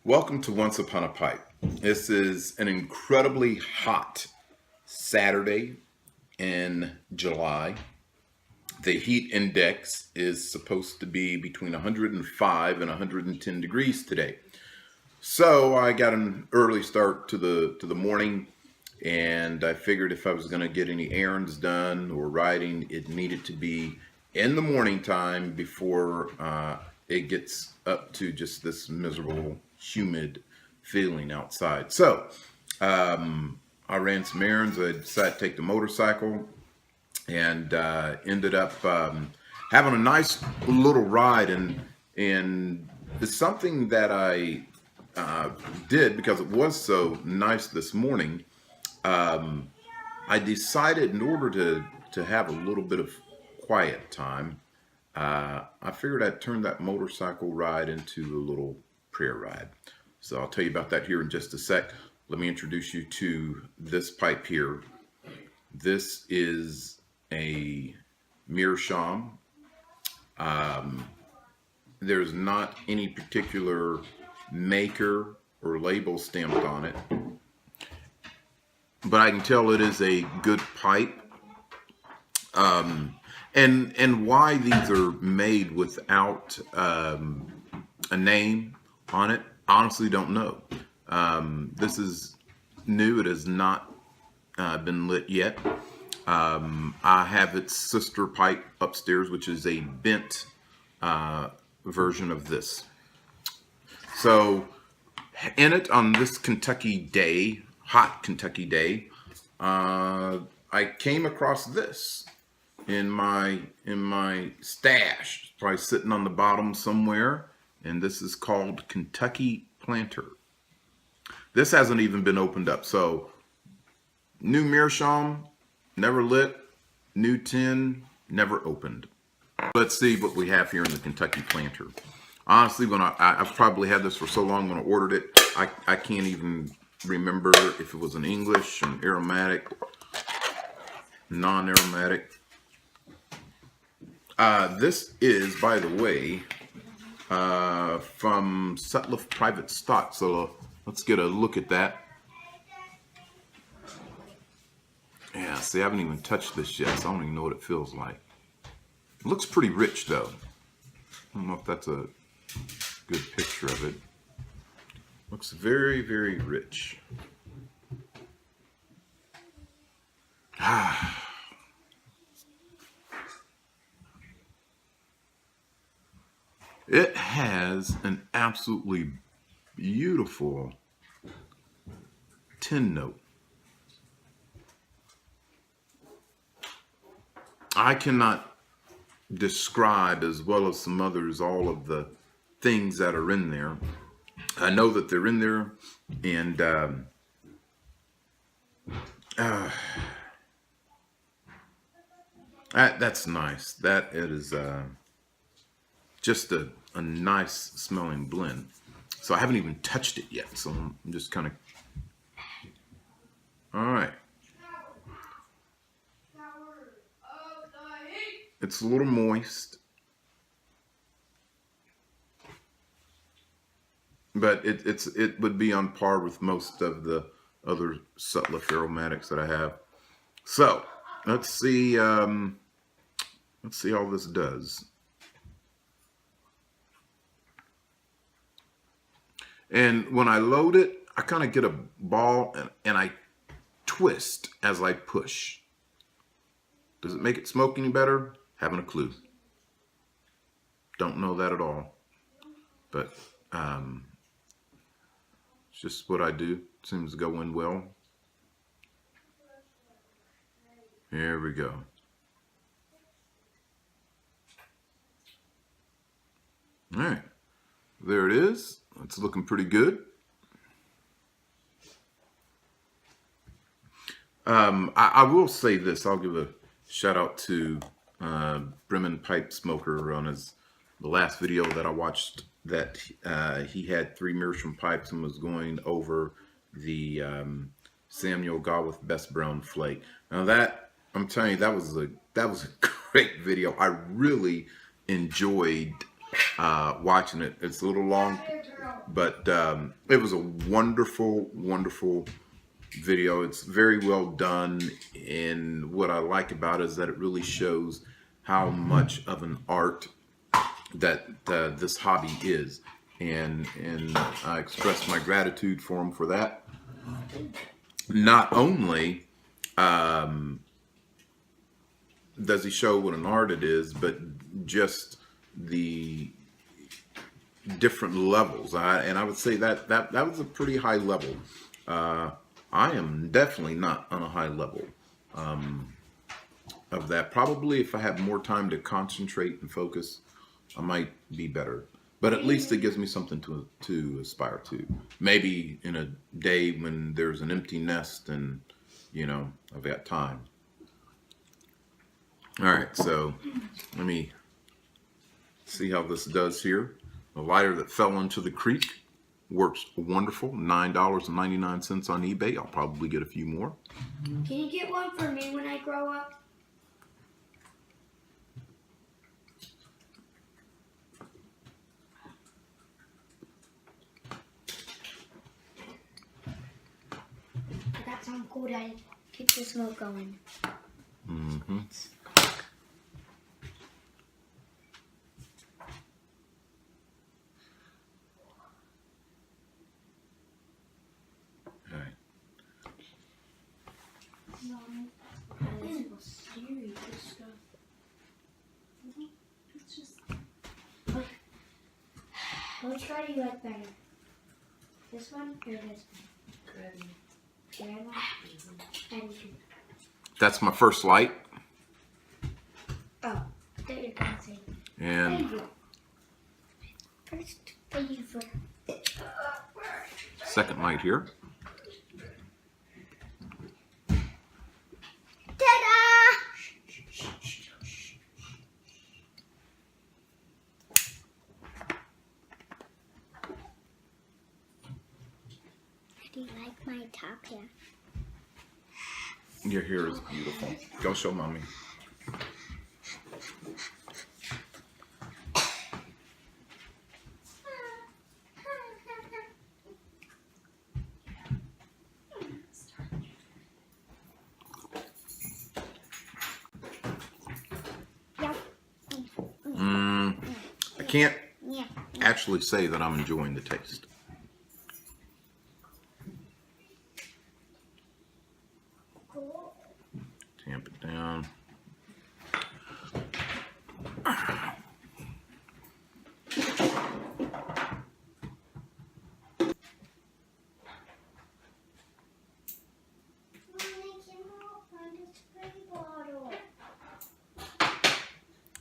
Welcome to Once Upon a Pipe. This is an incredibly hot Saturday in July. The heat index is supposed to be between 105 and 110 degrees today. So I got an early start to the morning, and I figured if I was going to get any errands done or riding, it needed to be in the morning time before it gets up to just this miserable, humid feeling outside. So I ran some errands. I decided to take the motorcycle and ended up having a nice little ride. And it's something that I did because it was so nice this morning. I decided in order to have a little bit of quiet time, I figured I'd turn that motorcycle ride into a little prayer ride. So I'll tell you about that here in just a sec. Let me introduce you to this pipe here. This is a Meerschaum. There's not any particular maker or label stamped on it, but I can tell it is a good pipe. And why these are made without a name on it, honestly don't know. This is new. It has not been lit yet. I have its sister pipe upstairs, which is a bent version of this. So in it, on this Kentucky day, hot Kentucky day, I came across this in my stash. It's probably sitting on the bottom somewhere, and this is called Kentucky Planter. This hasn't even been opened up. So new Meerschaum, never lit. New tin, never opened. Let's see what we have here in the Kentucky Planter. Honestly, when I've probably had this for so long when I ordered it, I can't even remember if it was an English, an aromatic, non-aromatic. This is, by the way, from Sutliff Private Stock. So let's get a look at that. Yeah, see, I haven't even touched this yet, so I don't even know what it feels like. It looks pretty rich, though. I don't know if that's a good picture of it. Looks very, very rich. It has an absolutely beautiful tin note. I cannot describe, as well as some others, all of the things that are in there. I know that they're in there, and that's nice. That it is just a nice smelling blend. So I haven't even touched it yet, so I'm just kind of... All right. It's a little moist, but it would be on par with most of the other Sutliff aromatics that I have. So let's see how this does. And when I load it, I kind of get a ball and I twist as I push. Does it make it smoke any better? Haven't a clue. Don't know that at all. But it's just what I do. Seems to go in well. Here we go. All right. There it is. It's looking pretty good. I will say this. I'll give a shout out to Bremen Pipe Smoker on the last video that I watched, that he had 3 Meerschaum pipes and was going over the Samuel Gawith Best Brown Flake. Now that, I'm telling you, that was a great video. I really enjoyed watching it. It's a little long. But it was a wonderful, wonderful video. It's very well done, and what I like about it is that it really shows how much of an art that this hobby is, and I express my gratitude for him for that. Not only does he show what an art it is, but just the different levels. And I would say that was a pretty high level. I am definitely not on a high level of that. Probably if I had more time to concentrate and focus, I might be better. But at least it gives me something to aspire to. Maybe in a day when there's an empty nest and, you know, I've got time. All right, so let me see how this does here. A lighter that fell into the creek works wonderful. $9.99 on eBay. I'll probably get a few more. Can you get one for me when I grow up? I got some cool that keeps the smoke going. Mm-hmm. All right. It's just. Which one do you like better? This one or this one? Red one? And two. That's my first light. Oh, I thought you were going to say. And Favorite. First favorite. second light here. Ta-da! Do you like my top hair? Your hair is beautiful. Go show mommy. I can't actually say that I'm enjoying the taste. Tamp it down.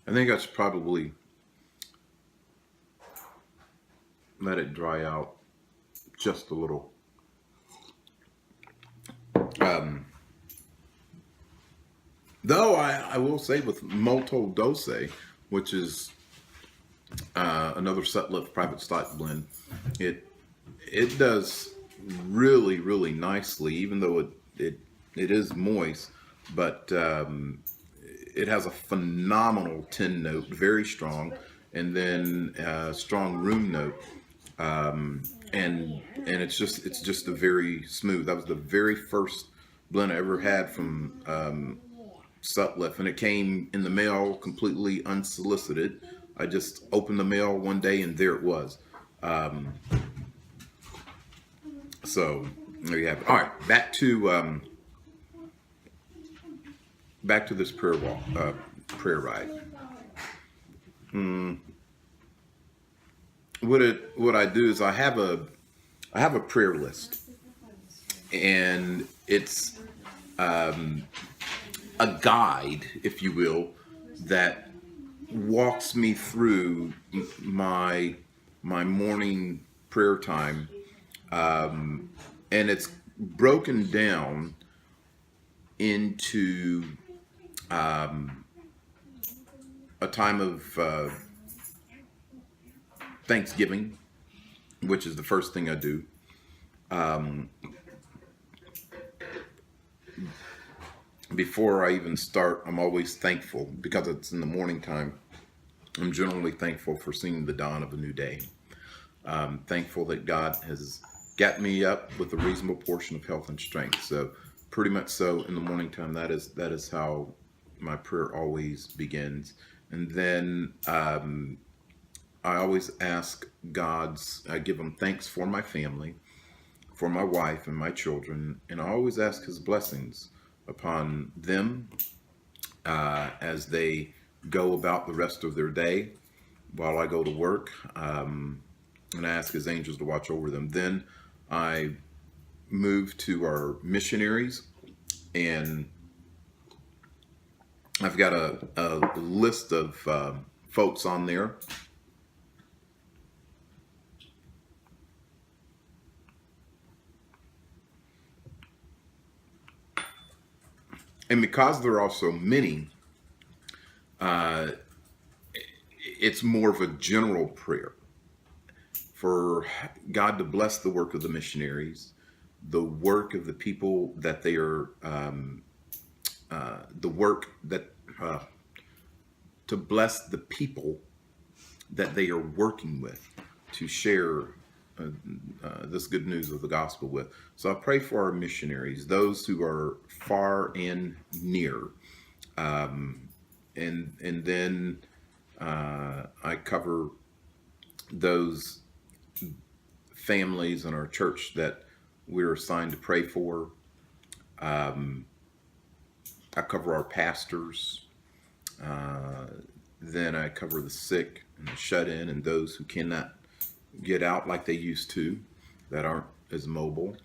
I think I should probably let it dry out just a little. Though I will say with Molto Dose, which is another Sutliff private stock blend, it does really, really nicely, even though it is moist, but it has a phenomenal tin note, very strong, and then strong room note, and it's just a very smooth. That was the very first blend I ever had from Sutliff, and it came in the mail completely unsolicited. I just opened the mail one day and there it was. So there you have it. All right, back to this prayer walk, prayer ride. What I do is I have a prayer list, and it's a guide, if you will, that walks me through my morning prayer time, and it's broken down into a time of Thanksgiving, which is the first thing I do. Before I even start, I'm always thankful, because it's in the morning time. I'm generally thankful for seeing the dawn of a new day. Thankful that God has got me up with a reasonable portion of health and strength. So pretty much so in the morning time, that is how my prayer always begins. And then I always ask I give him thanks for my family, for my wife and my children, and I always ask his blessings upon them as they go about the rest of their day while I go to work, and I ask his angels to watch over them. Then I move to our missionaries, and I've got a list of folks on there. And because there are so many, it's more of a general prayer for God to bless the work of the missionaries, the work of the people that they are, the work that, to bless the people that they are working with to share this good news of the gospel with. So I pray for our missionaries, those who are far and near. And then I cover those families in our church that we're assigned to pray for. I cover our pastors. Then I cover the sick and the shut in and those who cannot get out like they used to, that aren't as mobile.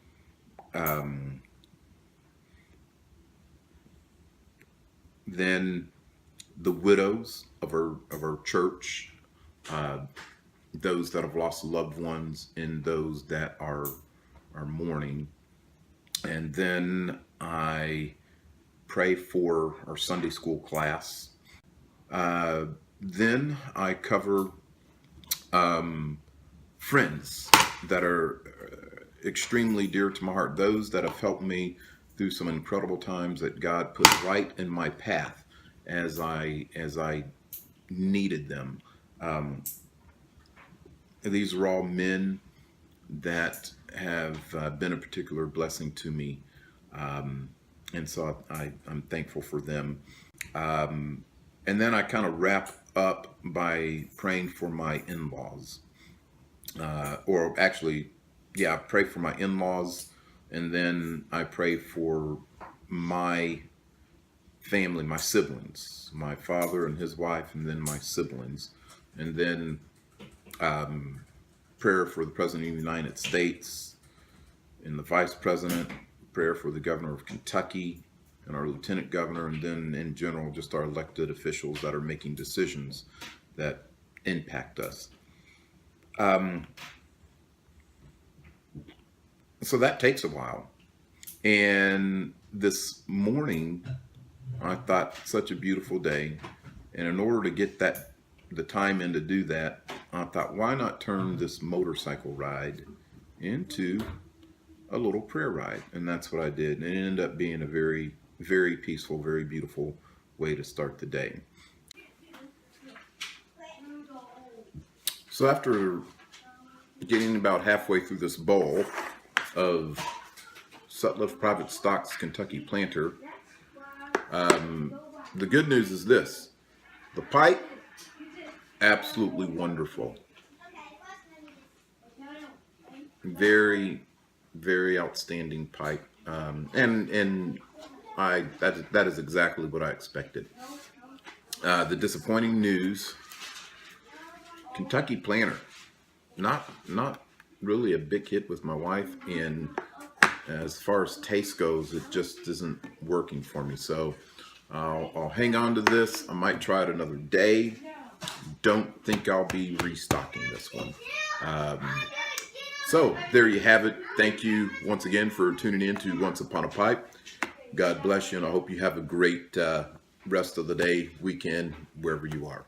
Then the widows of our church, those that have lost loved ones, and those that are mourning. And then I pray for our Sunday school class. Then I cover friends that are extremely dear to my heart, those that have helped me through some incredible times that God put right in my path as I needed them. These are all men that have been a particular blessing to me, and so I'm thankful for them. And then I kind of wrap up by praying for my in-laws, or actually, yeah, I pray for my in-laws, and then I pray for my family, my siblings, my father and his wife, and then my siblings, and then prayer for the President of the United States and the Vice President, prayer for the Governor of Kentucky and our Lieutenant Governor, and then in general, just our elected officials that are making decisions that impact us. So that takes a while. And this morning, I thought, such a beautiful day. And in order to get the time in to do that, I thought, why not turn this motorcycle ride into a little prayer ride? And that's what I did. And it ended up being a very, very peaceful, very beautiful way to start the day. So after getting about halfway through this bowl of Sutliff Private Stock's Kentucky Planter, the good news is this: the pipe, absolutely wonderful. Very, very outstanding pipe, and that is exactly what I expected. The disappointing news: Kentucky Planter, not really a big hit with my wife, and as far as taste goes, it just isn't working for me. So I'll hang on to this. I might try it another day. Don't think I'll be restocking this one. So there you have it. Thank you once again for tuning in to Once Upon a Pipe. God bless you, and I hope you have a great rest of the day, weekend, wherever you are.